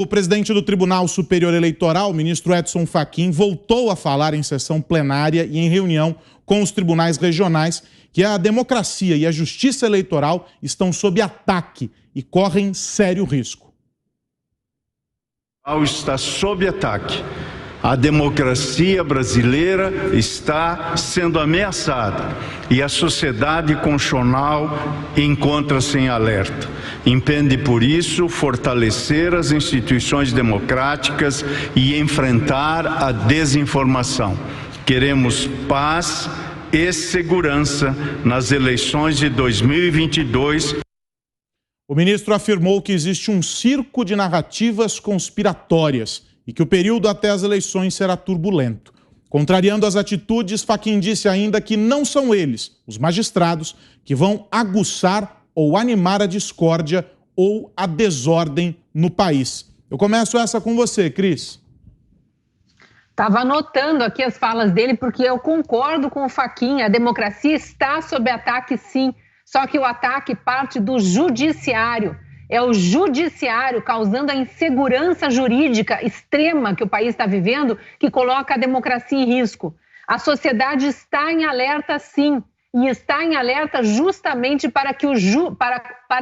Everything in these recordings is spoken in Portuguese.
O presidente do Tribunal Superior Eleitoral, o ministro Edson Fachin, voltou a falar em sessão plenária e em reunião com os tribunais regionais que a democracia e a justiça eleitoral estão sob ataque e correm sério risco. Está sob ataque. A democracia brasileira está sendo ameaçada e a sociedade constitucional encontra-se em alerta. Impende, por isso, fortalecer as instituições democráticas e enfrentar a desinformação. Queremos paz e segurança nas eleições de 2022. O ministro afirmou que existe um circo de narrativas conspiratórias e que o período até as eleições será turbulento. Contrariando as atitudes, Fachin disse ainda que não são eles, os magistrados, que vão aguçar ou animar a discórdia ou a desordem no país. Eu começo essa com você, Cris. Estava anotando aqui as falas dele porque eu concordo com o Fachin, a democracia está sob ataque sim, só que o ataque parte do judiciário. É o judiciário causando a insegurança jurídica extrema que o país está vivendo que coloca a democracia em risco. A sociedade está em alerta sim, e está em alerta justamente para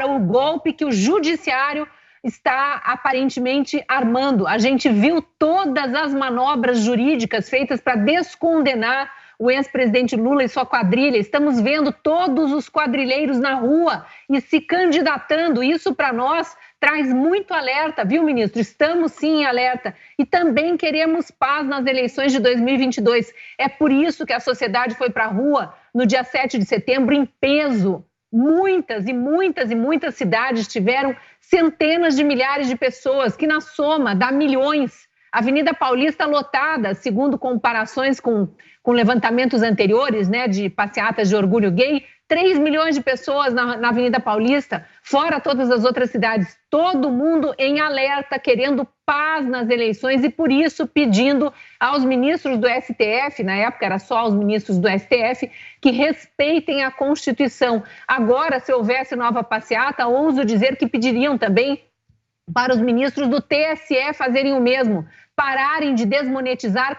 o golpe que o judiciário está aparentemente armando. A gente viu todas as manobras jurídicas feitas para descondenar o ex-presidente Lula e sua quadrilha. Estamos vendo todos os quadrilheiros na rua e se candidatando. Isso para nós traz muito alerta, viu, ministro? Estamos sim em alerta e também queremos paz nas eleições de 2022. É por isso que a sociedade foi para a rua no dia 7 de setembro em peso. Muitas cidades tiveram centenas de milhares de pessoas, que na soma dá milhões. A Avenida Paulista lotada, segundo comparações com levantamentos anteriores, né, de passeatas de orgulho gay, 3 milhões de pessoas na Avenida Paulista, fora todas as outras cidades. Todo mundo em alerta, querendo paz nas eleições e, por isso, pedindo aos ministros do STF, na época era só aos ministros do STF, que respeitem a Constituição. Agora, se houvesse nova passeata, ouso dizer que pediriam também para os ministros do TSE fazerem o mesmo, pararem de desmonetizar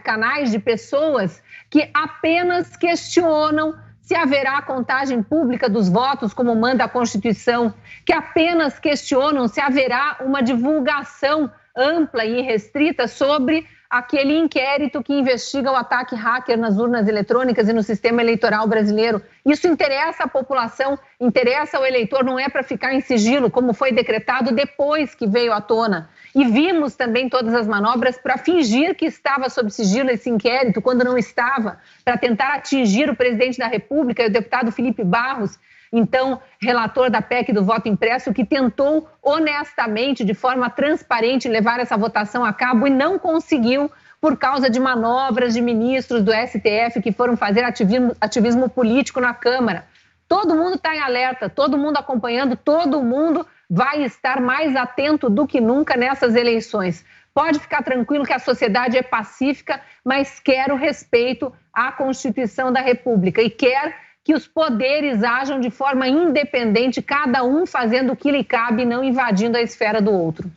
canais de pessoas que apenas questionam se haverá contagem pública dos votos, como manda a Constituição, que apenas questionam se haverá uma divulgação ampla e restrita sobre aquele inquérito que investiga o ataque hacker nas urnas eletrônicas e no sistema eleitoral brasileiro. Isso interessa a população, interessa ao eleitor, não é para ficar em sigilo, como foi decretado depois que veio à tona. E vimos também todas as manobras para fingir que estava sob sigilo esse inquérito, quando não estava, para tentar atingir o presidente da República e o deputado Felipe Barros, então relator da PEC do voto impresso, que tentou honestamente, de forma transparente, levar essa votação a cabo e não conseguiu por causa de manobras de ministros do STF que foram fazer ativismo político na Câmara. Todo mundo está em alerta, todo mundo acompanhando, todo mundo vai estar mais atento do que nunca nessas eleições. Pode ficar tranquilo que a sociedade é pacífica, mas quer o respeito à Constituição da República e quer que os poderes ajam de forma independente, cada um fazendo o que lhe cabe e não invadindo a esfera do outro.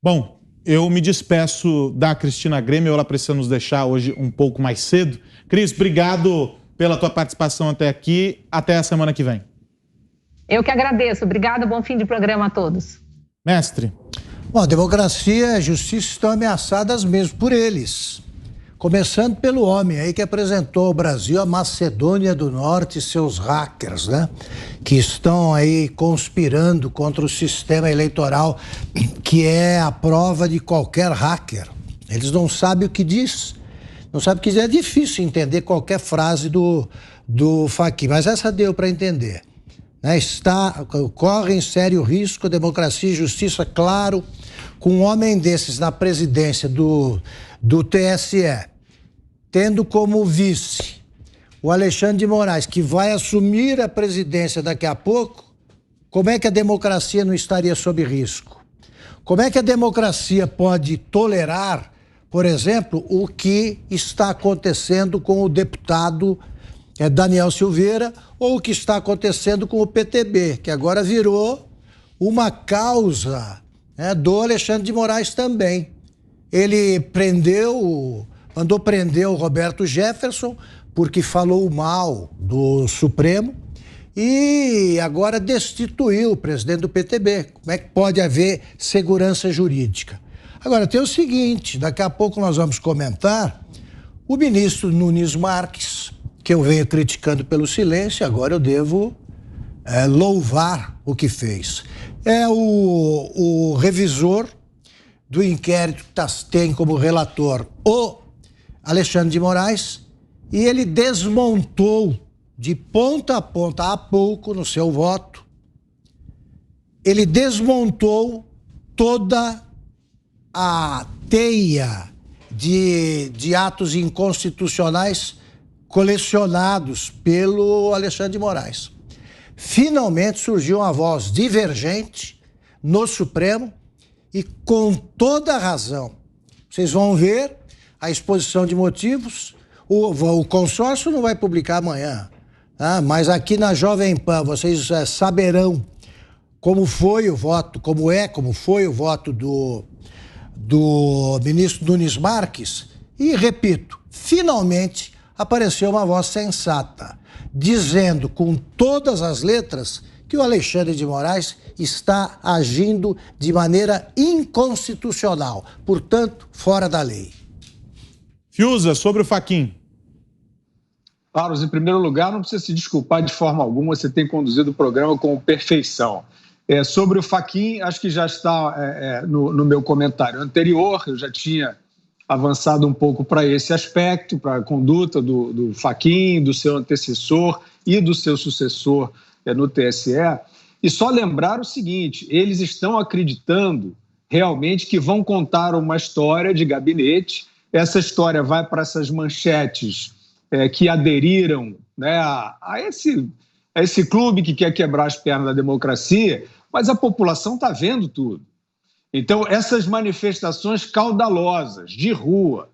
Bom, eu me despeço da Cristina Grêmio, ela precisa nos deixar hoje um pouco mais cedo. Cris, obrigado pela tua participação até aqui. Até a semana que vem. Eu que agradeço. Obrigada, bom fim de programa a todos. Mestre. Bom, a democracia e a justiça estão ameaçadas mesmo por eles. Começando pelo homem aí que apresentou ao Brasil a Macedônia do Norte e seus hackers, né? Que estão aí conspirando contra o sistema eleitoral, que é a prova de qualquer hacker. Eles não sabem o que diz, não sabem o que diz. É difícil entender qualquer frase do Fachin, mas essa deu para entender. Né? Corre em sério risco, democracia e justiça, claro, com um homem desses na presidência do TSE, tendo como vice o Alexandre de Moraes, que vai assumir a presidência daqui a pouco, como é que a democracia não estaria sob risco? Como é que a democracia pode tolerar, por exemplo, o que está acontecendo com o deputado Daniel Silveira ou o que está acontecendo com o PTB, que agora virou uma causa do Alexandre de Moraes também. Ele mandou prender o Roberto Jefferson porque falou mal do Supremo e agora destituiu o presidente do PTB. Como é que pode haver segurança jurídica? Agora, tem o seguinte, daqui a pouco nós vamos comentar o ministro Nunes Marques, que eu venho criticando pelo silêncio, agora eu devo louvar o que fez. É o revisor do inquérito que tem como relator o Alexandre de Moraes, e ele desmontou de ponta a ponta, há pouco, no seu voto, ele desmontou toda a teia de atos inconstitucionais colecionados pelo Alexandre de Moraes. Finalmente surgiu uma voz divergente no Supremo e com toda a razão. Vocês vão ver a exposição de motivos. O consórcio não vai publicar amanhã, mas aqui na Jovem Pan vocês saberão como foi o voto, como foi o voto do ministro Nunes Marques. E, repito, finalmente apareceu uma voz sensata, dizendo com todas as letras que o Alexandre de Moraes está agindo de maneira inconstitucional, portanto, fora da lei. Fiuza, sobre o Fachin. Carlos, em primeiro lugar, não precisa se desculpar de forma alguma, você tem conduzido o programa com perfeição. Sobre o Fachin, acho que já está no meu comentário anterior, eu já tinha avançado um pouco para esse aspecto, para a conduta do Fachin, do seu antecessor e do seu sucessor no TSE. E só lembrar o seguinte, eles estão acreditando realmente que vão contar uma história de gabinete, essa história vai para essas manchetes que aderiram, né, a esse clube que quer quebrar as pernas da democracia, mas a população está vendo tudo. Então, essas manifestações caudalosas, de rua,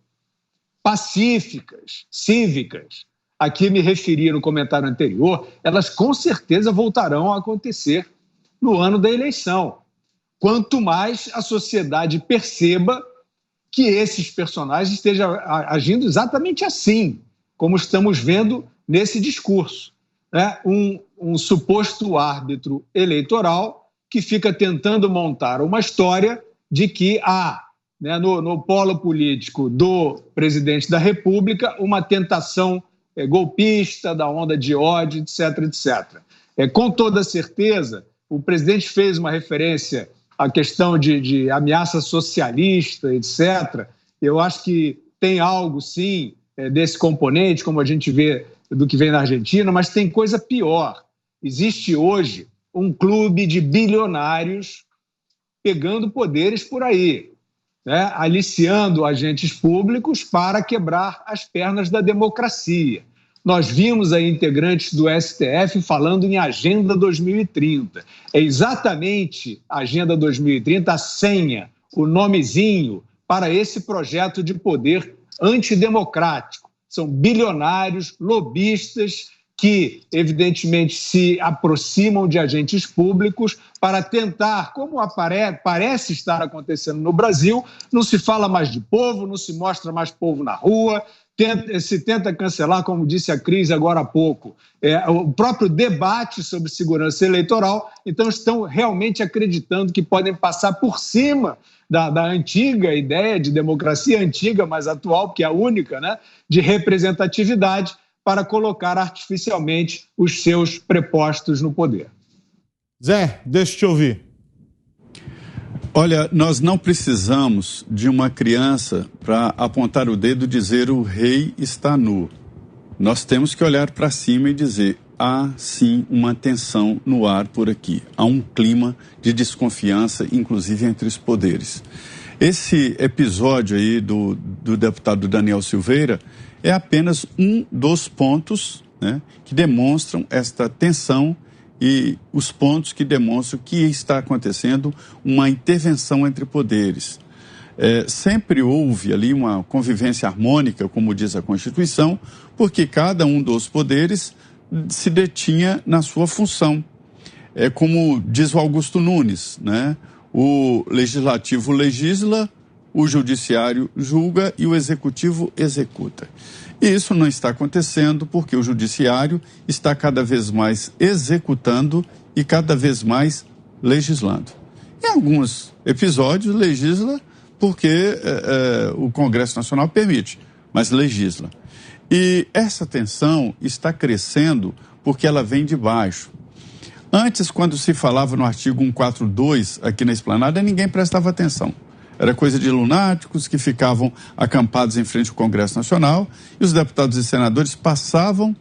pacíficas, cívicas, a que me referi no comentário anterior, elas com certeza voltarão a acontecer no ano da eleição. Quanto mais a sociedade perceba que esses personagens estejam agindo exatamente assim, como estamos vendo nesse discurso, né? Um suposto árbitro eleitoral que fica tentando montar uma história de que há, né, no polo político do presidente da República, uma tentação golpista, da onda de ódio, etc, etc. Com toda certeza, o presidente fez uma referência à questão de ameaça socialista, etc. Eu acho que tem algo, sim, desse componente, como a gente vê do que vem na Argentina, mas tem coisa pior. Existe hoje um clube de bilionários pegando poderes por aí, né, aliciando agentes públicos para quebrar as pernas da democracia. Nós vimos aí integrantes do STF falando em Agenda 2030. É exatamente a Agenda 2030 a senha, o nomezinho para esse projeto de poder antidemocrático. São bilionários, lobistas, que evidentemente se aproximam de agentes públicos para tentar, como parece estar acontecendo no Brasil, não se fala mais de povo, não se mostra mais povo na rua, se tenta cancelar, como disse a Cris agora há pouco, o próprio debate sobre segurança eleitoral. Então estão realmente acreditando que podem passar por cima da antiga ideia de democracia, antiga, mas atual, que é a única, né, de representatividade, para colocar artificialmente os seus prepostos no poder. Zé, deixa eu te ouvir. Olha, nós não precisamos de uma criança para apontar o dedo e dizer o rei está nu. Nós temos que olhar para cima e dizer, há sim uma tensão no ar por aqui. Há um clima de desconfiança, inclusive entre os poderes. Esse episódio aí do deputado Daniel Silveira é apenas um dos pontos, né, que demonstram esta tensão e os pontos que demonstram que está acontecendo uma intervenção entre poderes. Sempre houve ali uma convivência harmônica, como diz a Constituição, porque cada um dos poderes se detinha na sua função. Como diz o Augusto Nunes, né? o legislativo legisla, o judiciário julga e o executivo executa. E isso não está acontecendo porque o judiciário está cada vez mais executando e cada vez mais legislando. Em alguns episódios, legisla porque o Congresso Nacional permite, mas legisla. E essa tensão está crescendo porque ela vem de baixo. Antes, quando se falava no artigo 142, aqui na Esplanada, ninguém prestava atenção. Era coisa de lunáticos que ficavam acampados em frente ao Congresso Nacional e os deputados e senadores passavam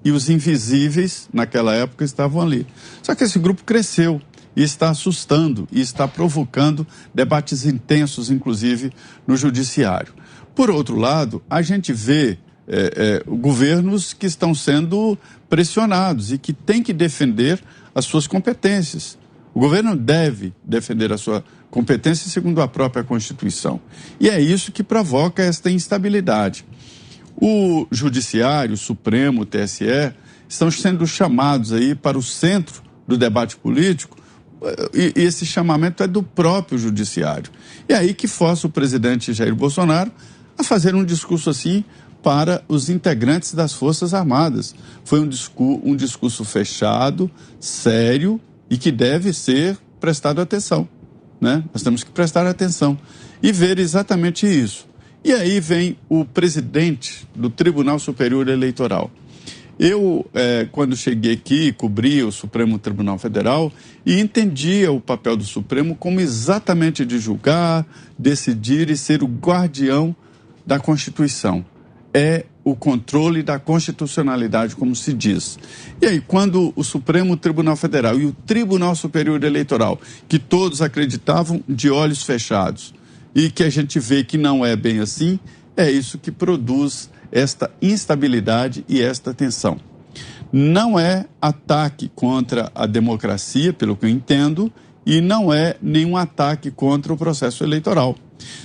e os invisíveis, naquela época, estavam ali. Só que esse grupo cresceu e está assustando e está provocando debates intensos, inclusive, no judiciário. Por outro lado, a gente vê governos que estão sendo pressionados e que têm que defender as suas competências. O governo deve defender a sua competência segundo a própria Constituição. E é isso que provoca esta instabilidade. O Judiciário, o Supremo, o TSE, estão sendo chamados aí para o centro do debate político e esse chamamento é do próprio Judiciário. E é aí que força o presidente Jair Bolsonaro a fazer um discurso assim para os integrantes das Forças Armadas. Foi um discurso fechado, sério e que deve ser prestado atenção, né? Nós temos que prestar atenção e ver exatamente isso. E aí vem o presidente do Tribunal Superior Eleitoral. Eu, quando cheguei aqui, cobri o Supremo Tribunal Federal e entendia o papel do Supremo como exatamente de julgar, decidir e ser o guardião da Constituição. É o controle da constitucionalidade, como se diz. E aí, quando o Supremo Tribunal Federal e o Tribunal Superior Eleitoral, que todos acreditavam de olhos fechados, e que a gente vê que não é bem assim, é isso que produz esta instabilidade e esta tensão. Não é ataque contra a democracia, pelo que eu entendo, e não é nenhum ataque contra o processo eleitoral.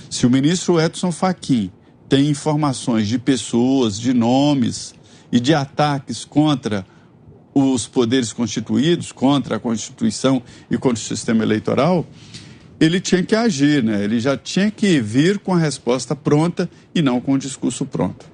Se o ministro Edson Fachin tem informações de pessoas, de nomes e de ataques contra os poderes constituídos, contra a Constituição e contra o sistema eleitoral, ele tinha que agir, né? Ele já tinha que vir com a resposta pronta e não com o discurso pronto.